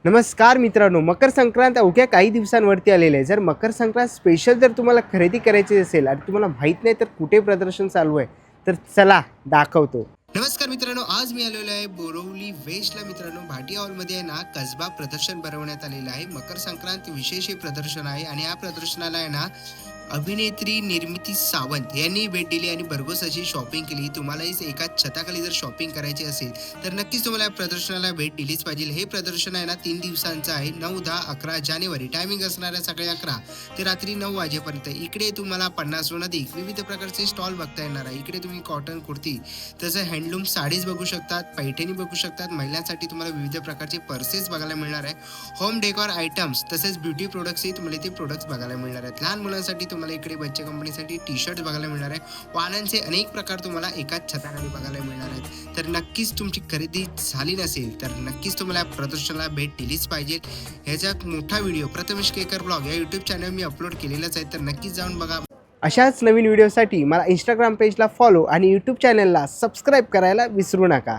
नमस्कार मित्रांनो, मकर संक्रांत अवघ्या काही दिवसांवरती आलेलं आहे. जर मकर संक्रांत स्पेशल जर तुम्हाला खरेदी करायची असेल आणि तुम्हाला माहीत नाही तर कुठे प्रदर्शन चालू आहे, तर चला दाखवतो. नमस्कार मित्रांनो, आज मी आलेलो आहे बोरिवली वेस्टला. मित्रांनो, भाटिया हॉलमध्ये आहे ना कसबा प्रदर्शन भरवण्यात आलेलं आहे. मकर संक्रांत विशेष हे प्रदर्शन आहे आणि या प्रदर्शनाला आहे ना अभिनेत्री निर्मिती सावंत यांनी भेट दिली आणि भरघोस अशी शॉपिंग केली. तुम्हालाही एकाच छताखाली जर शॉपिंग करायची असेल तर नक्कीच तुम्हाला या प्रदर्शनाला भेट दिलीच पाहिजे. हे प्रदर्शन आहे ना 3 दिवसांचं आहे. 9, 10, 11 जानेवारी. टायमिंग असणार आहे सकाळी 11 ते रात्री 9 वाजेपर्यंत. इकडे तुम्हाला 50हून अधिक विविध प्रकारचे स्टॉल बघता येणार आहे. इकडे तुम्ही कॉटन कुर्ती, तसं हँडलूम साडीज बघू शकतात, पैठणी बघू शकतात. महिलांसाठी तुम्हाला विविध प्रकारचे पर्सेस बघायला मिळणार आहे. होम डेकोर आयटम्स तसेच ब्युटी प्रोडक्ट्सही तुम्हाला ते प्रोडक्ट्स बघायला मिळणार आहेत. लहान मुलांसाठी तुम्हाला इकडे बच्चे कंपनीसाठी टी शर्ट बघायला मिळणार आहे. वाहनांचे अनेक प्रकार तुम्हाला एकाच छताखाली बघायला मिळणार आहेत. तर नक्कीच तुमची खरेदी झाली नसेल तर नक्कीच तुम्हाला प्रदर्शनाला भेट दिलीच पाहिजे. ह्याचा मोठा व्हिडिओ प्रथमेश केकर ब्लॉग या यूट्यूब चॅनल मी अपलोड केलेलाच आहे, तर नक्कीच जाऊन बघा. अशाच नवीन व्हिडिओसाठी मला इंस्टाग्राम पेजला फॉलो आणि यूट्यूब चॅनलला सबस्क्राईब करायला विसरू नका.